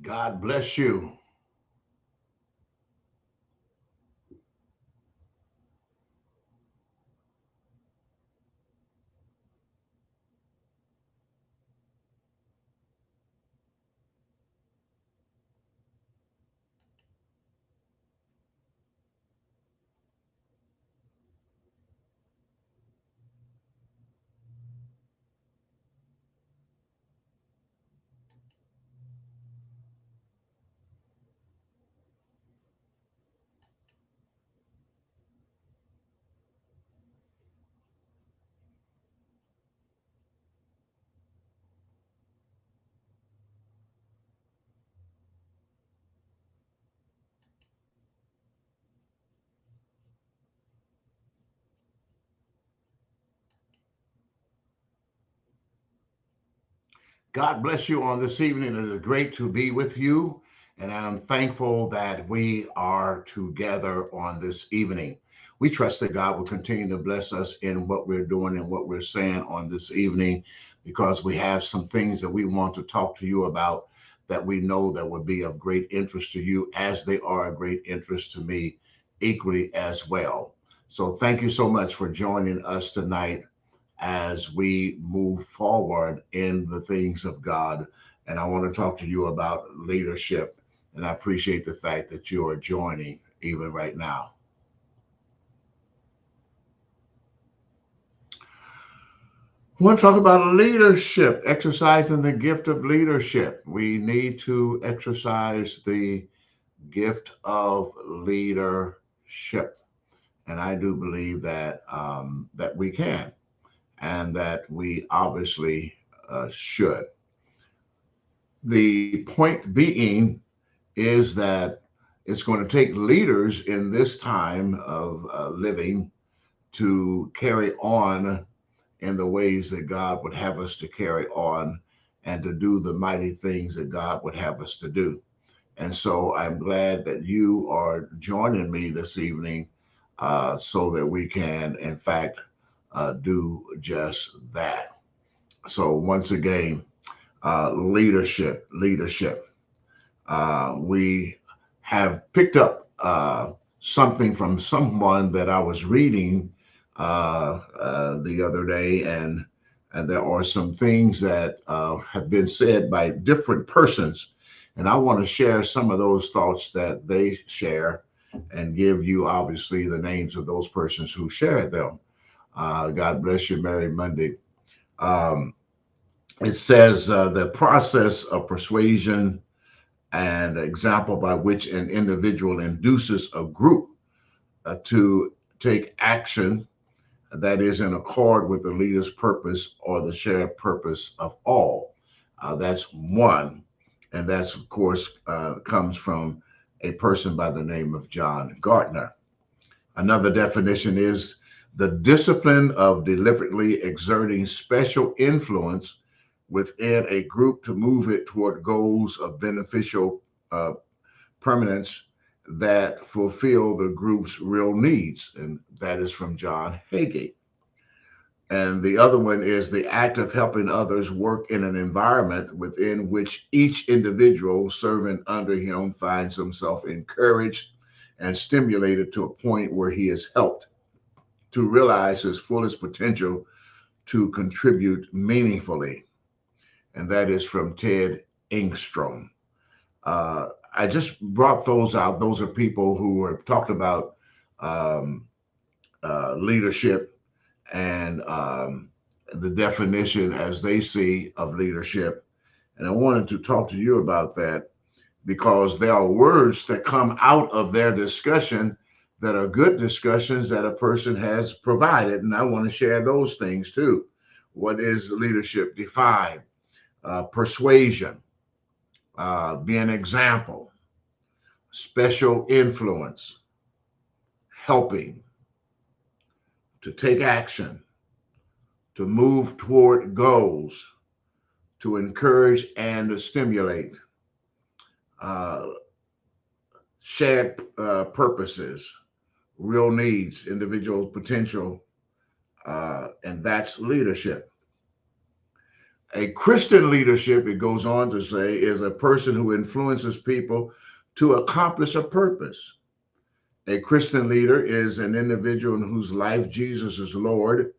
God bless you. God bless you on this evening. It is great to be with you, and I'm thankful that we are together on this evening. We trust that God will continue to bless us in what we're doing and what we're saying on this evening because we have some things that we want to talk to you about that we know that would be of great interest to you as they are a great interest to me equally as well. So thank you so much for joining us tonight as we move forward in the things of God. And I want to talk to you about leadership. And I appreciate the fact that you are joining even right now. I want to talk about leadership, exercising the gift of leadership. We need to exercise the gift of leadership. And I do believe that we can, and that we obviously should. The point being is that it's going to take leaders in this time of living to carry on in the ways that God would have us to carry on and to do the mighty things that God would have us to do. And so I'm glad that you are joining me this evening so that we can, in fact, do just that. So, once again, leadership. We have picked up something from someone that I was reading the other day, and there are some things that have been said by different persons, and I want to share some of those thoughts that they share, and give you obviously the names of those persons who shared them. God bless you, Mary Monday. Um, it says the process of persuasion and example by which an individual induces a group to take action that is in accord with the leader's purpose or the shared purpose of all. That's one. And that's, of course, comes from a person by the name of John Gardner. Another definition is the discipline of deliberately exerting special influence within a group to move it toward goals of beneficial uh, permanence that fulfill the group's real needs. And that is from John Hagee. And the other one is the act of helping others work in an environment within which each individual serving under him finds himself encouraged and stimulated to a point where he is helped to realize his fullest potential to contribute meaningfully. And that is from Ted Engstrom. I just brought those out. Those are people who have talked about um, leadership and the definition as they see of leadership. And I wanted to talk to you about that because there are words that come out of their discussion that are good discussions that a person has provided. And I want to share those things too. What is leadership defined? Persuasion, be an example, special influence, helping, to take action, to move toward goals, to encourage and to stimulate, uh, shared purposes, real needs, individual potential, and that's leadership. A Christian leadership, it goes on to say, is a person who influences people to accomplish a purpose. A Christian leader is an individual in whose life Jesus is Lord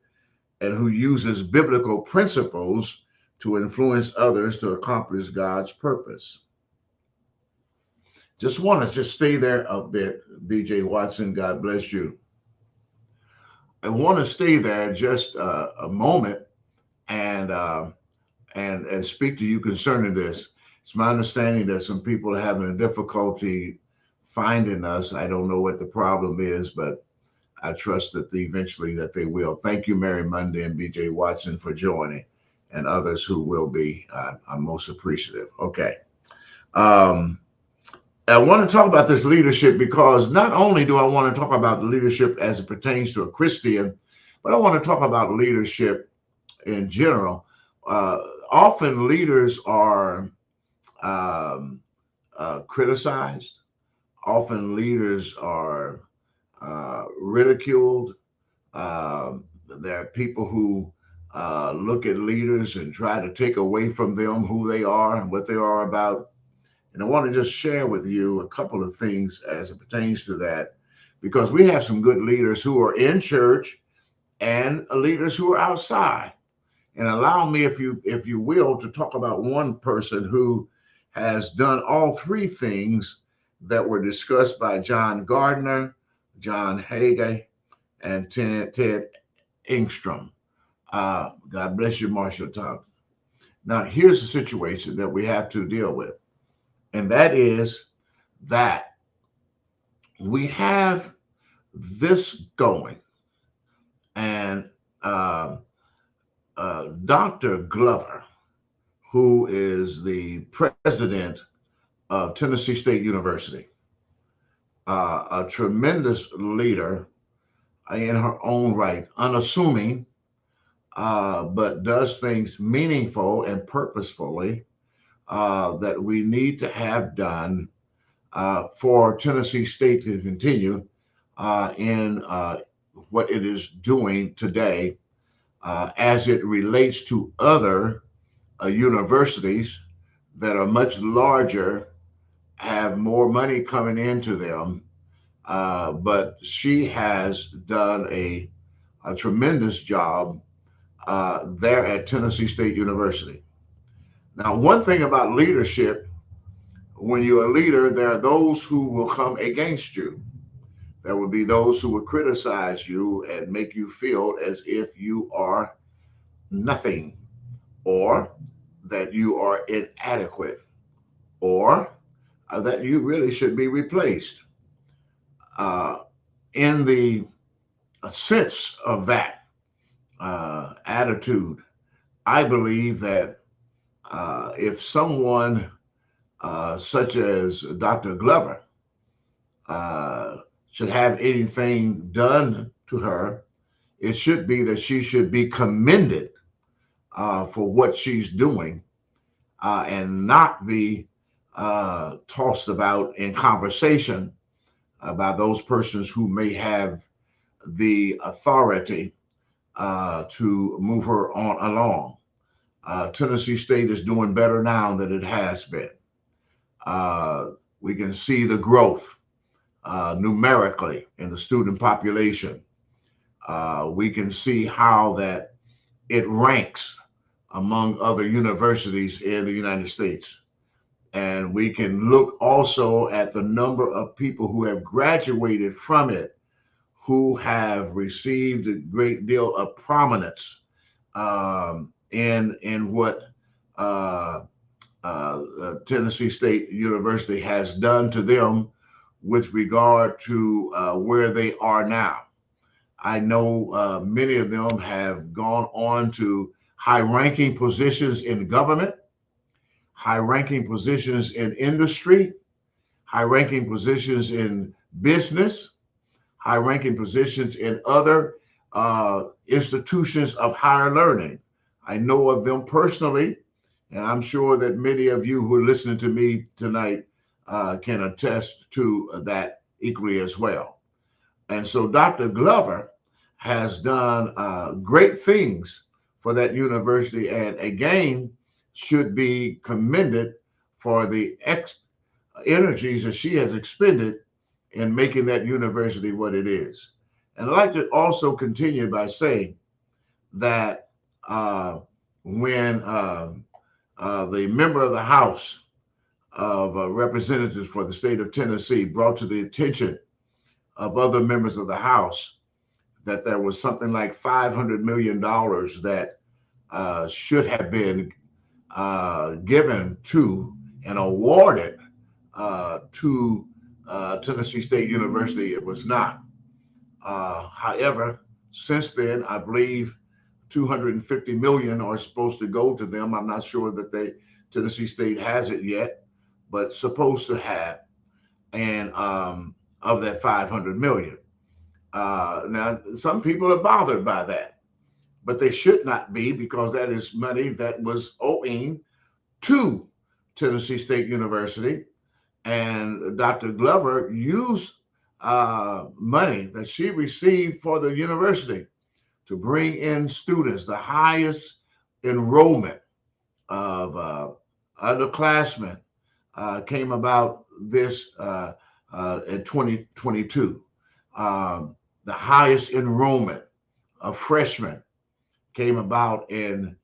and who uses biblical principles to influence others to accomplish God's purpose. Just want to just stay there a bit, BJ Watson. God bless you. I want to stay there just a moment and and speak to you concerning this. It's my understanding that some people are having a difficulty finding us. I don't know what the problem is, but I trust that eventually that they will. Thank you, Mary Monday and BJ Watson, for joining, and others who will be. I'm most appreciative. Okay. Um, I want to talk about this leadership because not only do I want to talk about leadership as it pertains to a Christian, but I want to talk about leadership in general. Uh, Often leaders are um, criticized. Often leaders are ridiculed. There are people who look at leaders and try to take away from them who they are and what they are about. And I want to just share with you a couple of things as it pertains to that, because we have some good leaders who are in church and leaders who are outside. And allow me, if you will, to talk about one person who has done all three things that were discussed by John Gardner, John Hagee, and Ted Engstrom. God bless you, Marshall Thompson. Now, here's the situation that we have to deal with, and that is that we have this going, and Dr. Glover, who is the president of Tennessee State University, a tremendous leader in her own right, unassuming, but does things meaningful and purposefully that we need to have done for Tennessee State to continue in what it is doing today as it relates to other universities that are much larger, have more money coming into them. But she has done a tremendous job there at Tennessee State University. Now, one thing about leadership, when you're a leader, there are those who will come against you. There will be those who will criticize you and make you feel as if you are nothing, or that you are inadequate, or that you really should be replaced. Uh, in the sense of that attitude, I believe that if someone such as Dr. Glover should have anything done to her, it should be that she should be commended for what she's doing and not be tossed about in conversation by those persons who may have the authority to move her on along. Tennessee State is doing better now than it has been. We can see the growth numerically in the student population. We can see how that it ranks among other universities in the United States. And we can look also at the number of people who have graduated from it, who have received a great deal of prominence in what Tennessee State University has done to them with regard to where they are now. I know many of them have gone on to high-ranking positions in government, high-ranking positions in industry, high-ranking positions in business, high-ranking positions in other institutions of higher learning. I know of them personally, and I'm sure that many of you who are listening to me tonight can attest to that equally as well. And so Dr. Glover has done great things for that university. And again, should be commended for the energies that she has expended in making that university what it is. And I'd like to also continue by saying that when the member of the House of Representatives for the state of Tennessee brought to the attention of other members of the House that there was something like $500 million that should have been given to and awarded to Tennessee State University, it was not. However, since then, I believe 250 million are supposed to go to them. I'm not sure that Tennessee State has it yet, but supposed to have, and of that 500 million. Now, some people are bothered by that, but they should not be, because that is money that was owing to Tennessee State University. And Dr. Glover used money that she received for the university to bring in students. The highest enrollment of underclassmen came about this in 2022. The highest enrollment of freshmen came about in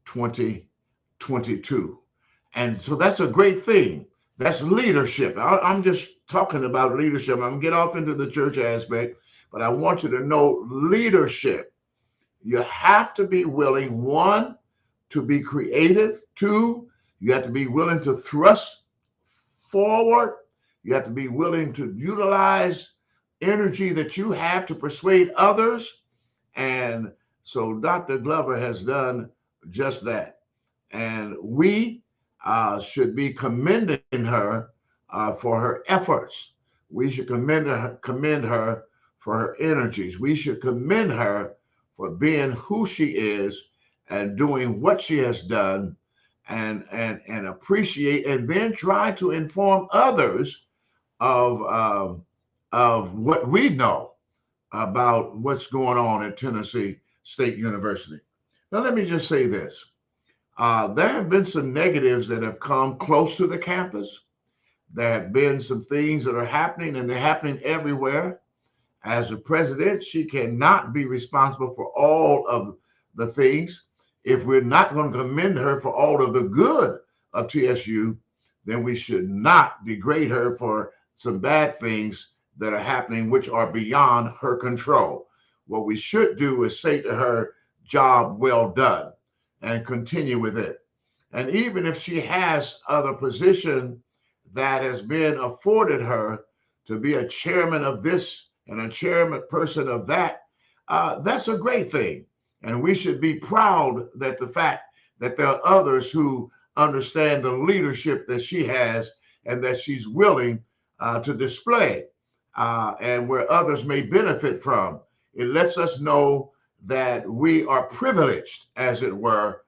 2022. And so that's a great thing. That's leadership. I'm just talking about leadership. I'm going to get off into the church aspect, but I want you to know leadership. You have to be willing, one, to be creative. Two, you have to be willing to thrust forward. You have to be willing to utilize energy that you have to persuade others. And so Dr. Glover has done just that. And we should be commending her for her efforts. We should commend her for her energies. We should commend her for being who she is and doing what she has done, and appreciate, and then try to inform others of what we know about what's going on at Tennessee State University. Now, let me just say this. There have been some negatives that have come close to the campus. There have been some things that are happening, and they're happening everywhere. As a president, she cannot be responsible for all of the things. If we're not going to commend her for all of the good of TSU, then we should not degrade her for some bad things that are happening, which are beyond her control. What we should do is say to her, job well done, and continue with it. And even if she has other position that has been afforded her to be a chairman of this and a chairman person of that, that's a great thing. And we should be proud that the fact that there are others who understand the leadership that she has and that she's willing to display, and where others may benefit from. It lets us know that we are privileged, as it were,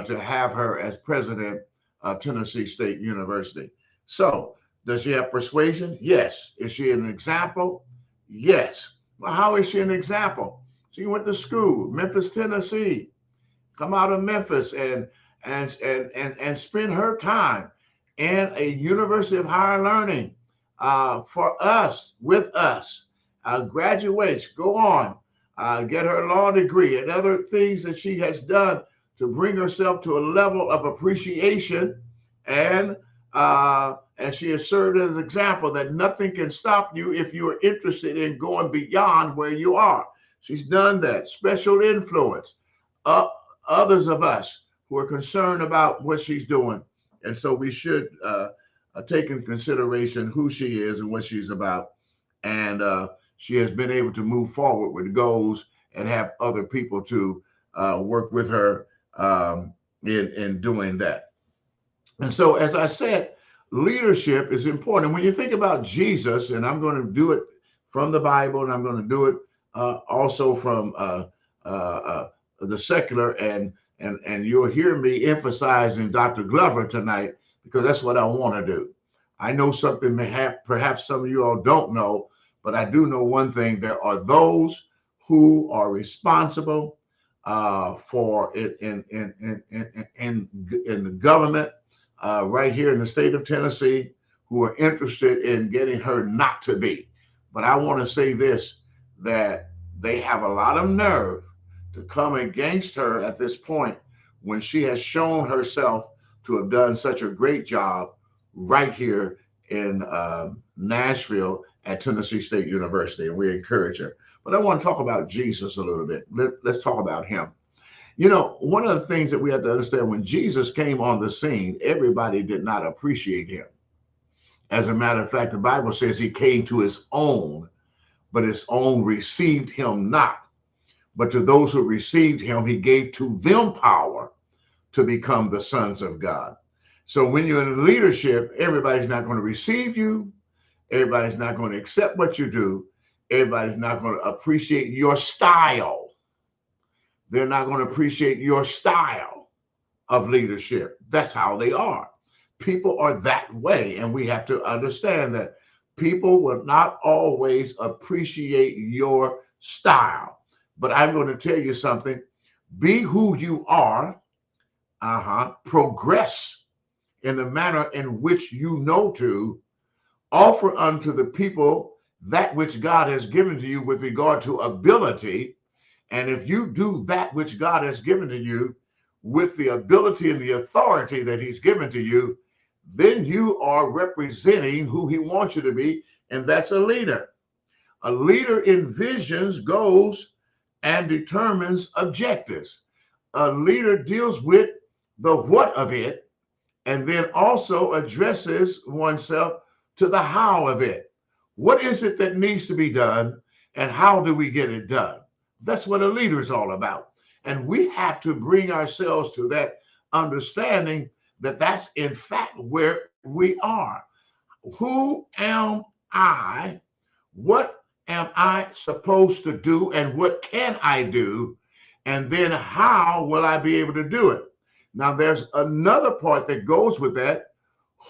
to have her as president of Tennessee State University. So, does she have persuasion? Yes. Is she an example? Yes. Well, how is she an example? She went to school, Memphis, Tennessee. Come out of Memphis and spend her time in a university of higher learning for us, with us. Graduates, go on, get her law degree and other things that she has done to bring herself to a level of appreciation, and she has served as an example that nothing can stop you if you are interested in going beyond where you are. She's done that. Special influence. Others of us who are concerned about what she's doing, and so we should take in consideration who she is and what she's about. And she has been able to move forward with goals and have other people to work with her in doing that. And so, as I said, leadership is important. When you think about Jesus, and I'm going to do it from the Bible, and I'm going to do it also from the secular, and you'll hear me emphasizing Dr. Glover tonight, because that's what I want to do. I know something perhaps some of you all don't know, but I do know one thing. There are those who are responsible for it in the government right here in the state of Tennessee who are interested in getting her not to be. But I want to say this, that they have a lot of nerve to come against her at this point when she has shown herself to have done such a great job right here in Nashville at Tennessee State University, and we encourage her. But I want to talk about Jesus a little bit. Let's talk about him. You know, one of the things that we have to understand, when Jesus came on the scene, everybody did not appreciate him. As a matter of fact, the Bible says he came to his own, but his own received him not. But to those who received him, he gave to them power to become the sons of God. So when you're in leadership, everybody's not going to receive you. Everybody's not going to accept what you do. Everybody's not going to appreciate your style. They're not going to appreciate your style of leadership. That's how they are. People are that way. And we have to understand that people will not always appreciate your style. But I'm going to tell you something. Be who you are. Progress in the manner in which you know to. Offer unto the people that which God has given to you with regard to ability. And if you do that which God has given to you with the ability and the authority that he's given to you, then you are representing who he wants you to be, and that's a leader. A leader envisions goals and determines objectives. A leader deals with the what of it, and then also addresses oneself to the how of it. What is it that needs to be done, and how do we get it done? That's what a leader is all about. And we have to bring ourselves to that understanding that that's in fact where we are. Who am I? What am I supposed to do? And what can I do? And then how will I be able to do it? Now, there's another part that goes with that.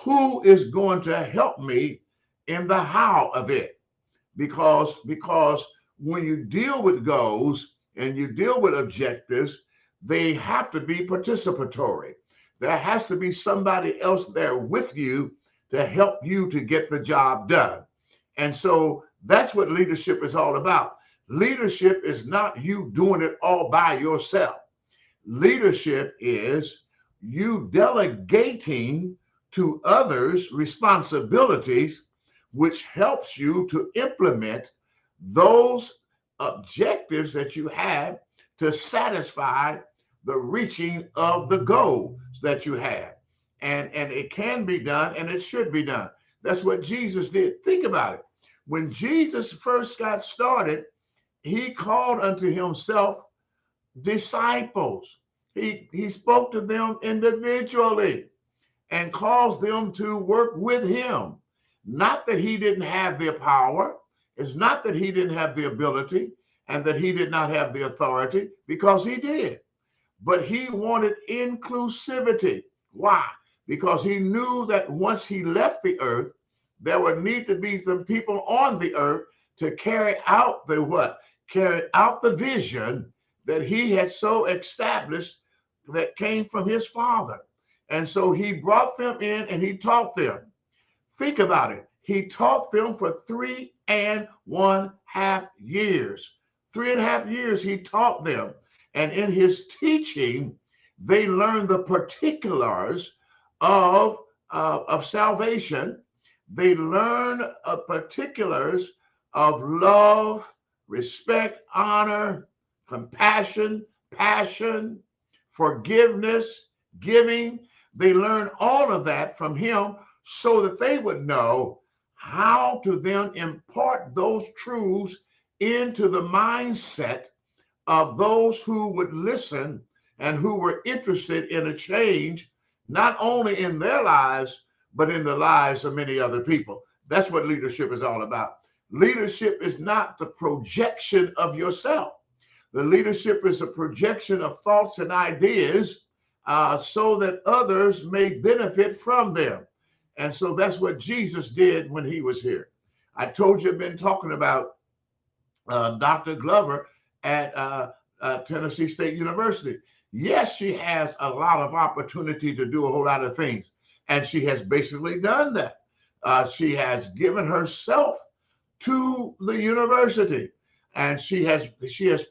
Who is going to help me in the how of it? Because when you deal with goals and you deal with objectives, they have to be participatory. There has to be somebody else there with you to help you to get the job done. And so that's what leadership is all about. Leadership is not you doing it all by yourself. Leadership is you delegating to others responsibilities, which helps you to implement those objectives that you have to satisfy the reaching of the goals that you have. And it can be done, and it should be done. That's what Jesus did. Think about it. When Jesus first got started, he called unto himself disciples. He spoke to them individually and caused them to work with him. Not that he didn't have the power. It's not that he didn't have the ability and that he did not have the authority, because he did. But he wanted inclusivity. Why? Because he knew that once he left the earth, there would need to be some people on the earth to carry out the what? Carry out the vision that he had so established that came from his Father. And so he brought them in and he taught them. Think about it. He taught them for 3.5 years. 3.5 years he taught them. And in his teaching, they learned the particulars of salvation. They learned particulars of love, respect, honor, compassion, passion, forgiveness, giving. They learned all of that from him so that they would know how to then impart those truths into the mindset of those who would listen and who were interested in a change, not only in their lives, but in the lives of many other people. That's what leadership is all about. Leadership is not the projection of yourself. The leadership is a projection of thoughts and ideas so that others may benefit from them. And so that's what Jesus did when he was here. I told you I've been talking about Dr. Glover at Tennessee State University. Yes, she has a lot of opportunity to do a whole lot of things, and she has basically done that. She has given herself to the university, and she has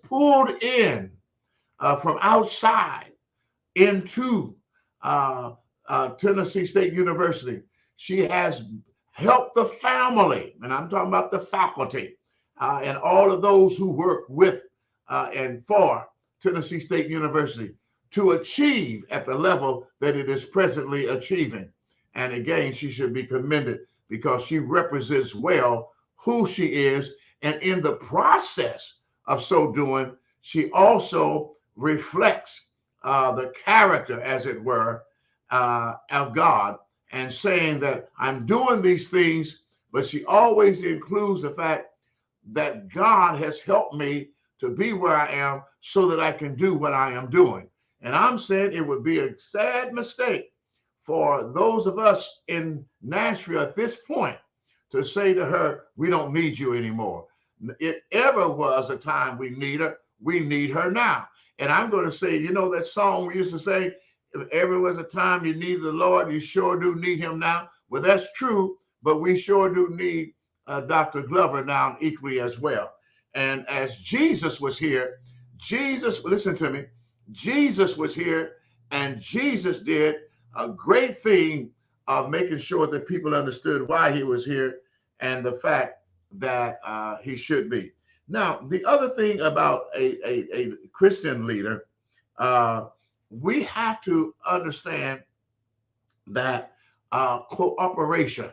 pulled in from outside into uh, Tennessee State University. She has helped the family, and I'm talking about the faculty and all of those who work with and for Tennessee State University to achieve at the level that it is presently achieving. And again, she should be commended because she represents well who she is. And in the process of so doing, she also reflects the character, as it were, of God, and saying that I'm doing these things, but she always includes the fact that God has helped me to be where I am so that I can do what I am doing. And I'm saying it would be a sad mistake for those of us in Nashville at this point to say to her, we don't need you anymore. If ever was a time we need her now. And I'm going to say, you know, that song we used to say, if ever was a time you need the Lord, you sure do need him now. Well, that's true, but we sure do need Dr. Glover now equally as well. And as Jesus was here, Jesus, listen to me, Jesus was here and Jesus did a great thing of making sure that people understood why he was here and the fact that he should be. Now, the other thing about a Christian leader, we have to understand that cooperation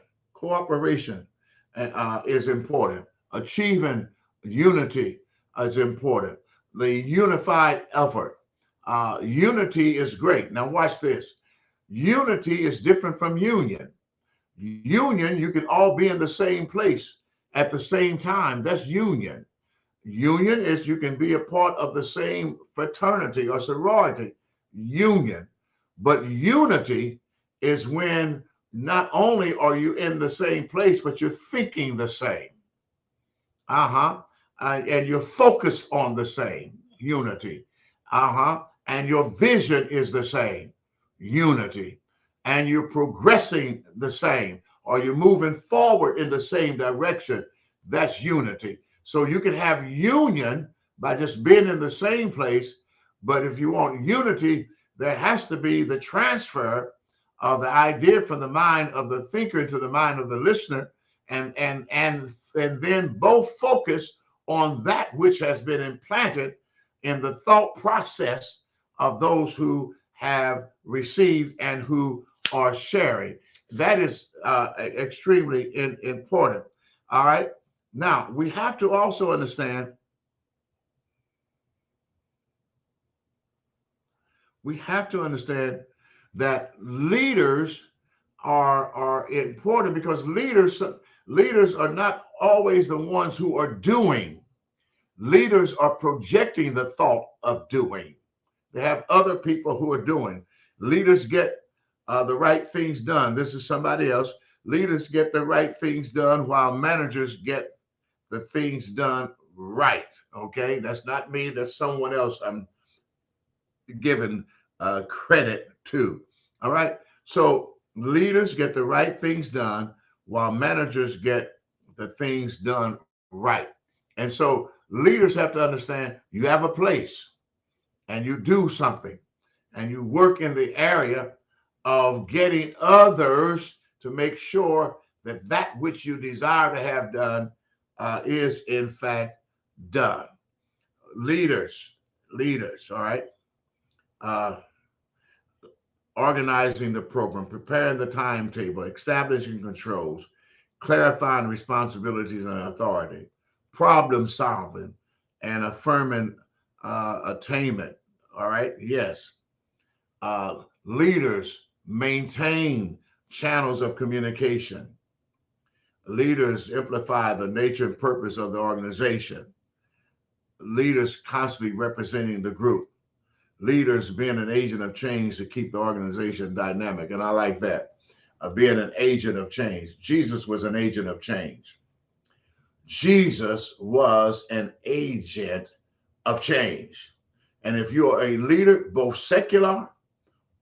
is important. Achieving unity is important. The unified effort. Unity is great. Now watch this. Unity is different from union. Union, you can all be in the same place at the same time. That's union. Union is you can be a part of the same fraternity or sorority. Union. But unity is when not only are you in the same place, but you're thinking the same. And you're focused on the same. Unity. And your vision is the same. Unity. And you're progressing the same, or you're moving forward in the same direction. That's unity. So you can have union by just being in the same place, but if you want unity, there has to be the transfer of the idea from the mind of the thinker to the mind of the listener, and then both focus on that which has been implanted in the thought process of those who have received and who are sharing. That is extremely important. All right. Now, we have to also understand, that leaders are important because leaders are not always the ones who are doing. Leaders are projecting the thought of doing. They have other people who are doing. Leaders get the right things done. This is somebody else. Leaders get the right things done while managers get the things done right. Okay, that's not me. That's someone else I'm giving credit to. All right. So leaders get the right things done while managers get the things done right. And so leaders have to understand you have a place and you do something and you work in the area of getting others to make sure that that which you desire to have done is in fact done. Leaders, all right. Uh, Organizing the program, preparing the timetable, establishing controls, clarifying responsibilities and authority, problem solving, and affirming attainment. All right. Yes. Leaders maintain channels of communication. Leaders amplify the nature and purpose of the organization. Leaders constantly representing the group. Leaders being an agent of change to keep the organization dynamic. And I like that. Being an agent of change. Jesus was an agent of change. Jesus was an agent of change. And if you are a leader, both secular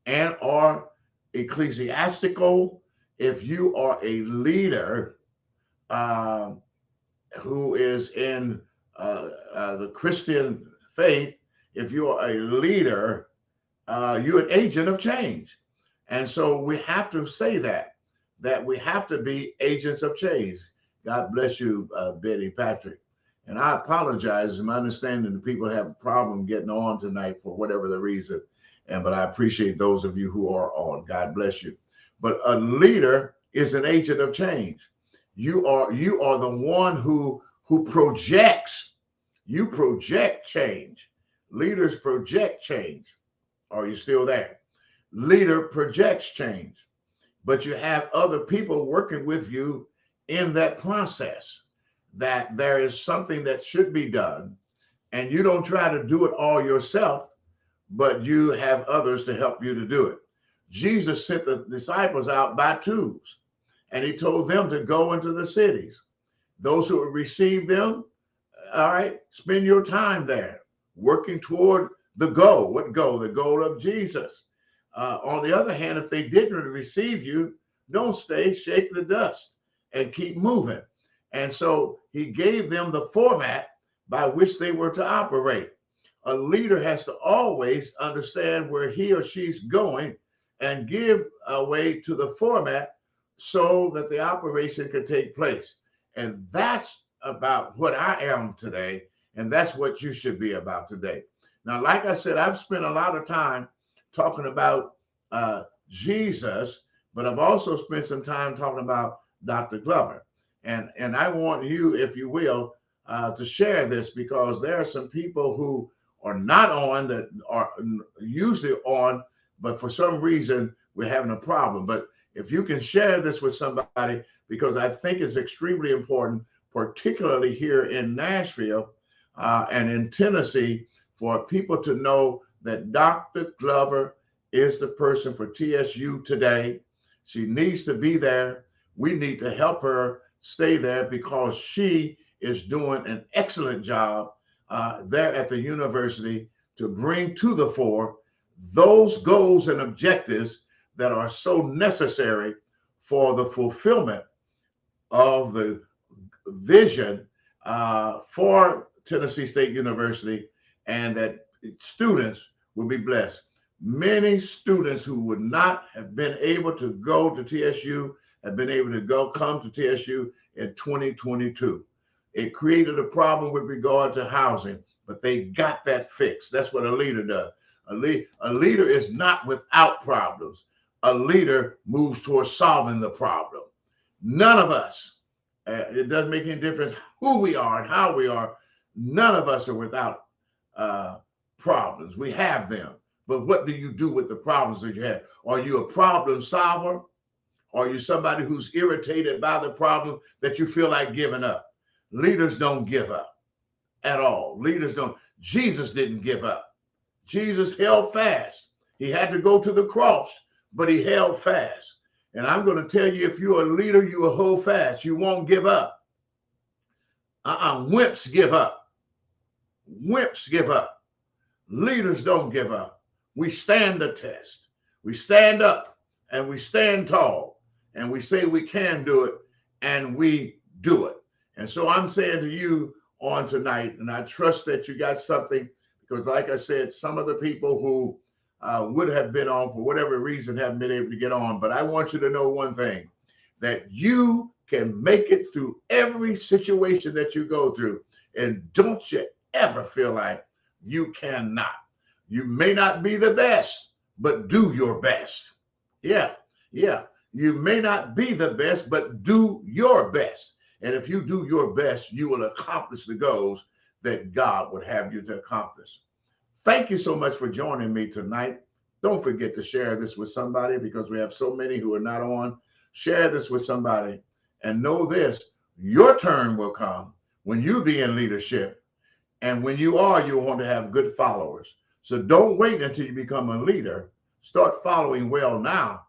and or ecclesiastical, if you are a leader uh, who is in the Christian faith, if you are a leader, you're an agent of change. And so we have to say that we have to be agents of change. God bless you, Betty Patrick. And I apologize. My understanding the people have a problem getting on tonight for whatever the reason. But I appreciate those of you who are on. God bless you. But a leader is an agent of change. You are the one who projects. You project change. Leaders project change. Are you still there? Leader projects change, but you have other people working with you in that process. That there is something that should be done, and you don't try to do it all yourself, but you have others to help you to do it. Jesus sent the disciples out by twos, and he told them to go into the cities. Those who would receive them, all right, spend your time there, working toward the goal. What goal? The goal of Jesus. On the other hand, if they didn't receive you, don't stay, shake the dust, and keep moving. And so he gave them the format by which they were to operate. A leader has to always understand where he or she's going and give away to the format so that the operation can take place. And that's about what I am today. And that's what you should be about today. Now, like I said, I've spent a lot of time talking about Jesus, but I've also spent some time talking about Dr. Glover. And I want you, if you will, to share this, because there are some people who are not on that are usually on, but for some reason we're having a problem. But if you can share this with somebody, because I think it's extremely important, particularly here in Nashville and in Tennessee, for people to know that Dr. Glover is the person for TSU today. She needs to be there. We need to help her stay there because she is doing an excellent job there at the university to bring to the fore those goals and objectives that are so necessary for the fulfillment of the vision for Tennessee State University, and that students will be blessed. Many students who would not have been able to go to TSU have been able to come to TSU in 2022. It created a problem with regard to housing, but they got that fixed. That's what a leader does. A leader is not without problems. A leader moves towards solving the problem. None of us, it doesn't make any difference who we are and how we are, none of us are without problems. We have them. But what do you do with the problems that you have? Are you a problem solver? Or are you somebody who's irritated by the problem that you feel like giving up? Leaders don't give up at all. Leaders don't. Jesus didn't give up. Jesus held fast. He had to go to the cross, but he held fast. And I'm going to tell you, if you're a leader, you will hold fast. You won't give up. Wimps give up. Wimps give up. Leaders don't give up. We stand the test. We stand up and we stand tall and we say we can do it and we do it. And so I'm saying to you on tonight, and I trust that you got something, because like I said, some of the people who would have been on for whatever reason haven't been able to get on. But I want you to know one thing, that you can make it through every situation that you go through. And don't you ever feel like you cannot. You may not be the best, but do your best. Yeah. You may not be the best, but do your best. And if you do your best, you will accomplish the goals that God would have you to accomplish. Thank you so much for joining me tonight. Don't forget to share this with somebody, because we have so many who are not on. Share this with somebody and know this, your turn will come when you be in leadership. And when you are, you'll want to have good followers. So don't wait until you become a leader. Start following well now.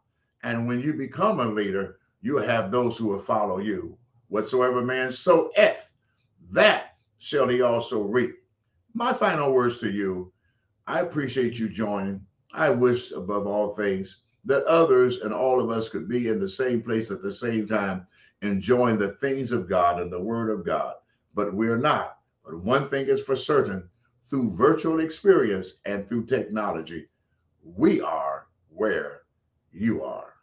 And when you become a leader, you'll have those who will follow you. Whatsoever man soweth, that shall he also reap. My final words to you, I appreciate you joining. I wish above all things that others and all of us could be in the same place at the same time, enjoying the things of God and the Word of God. But we're not. But one thing is for certain, through virtual experience and through technology, we are where you are.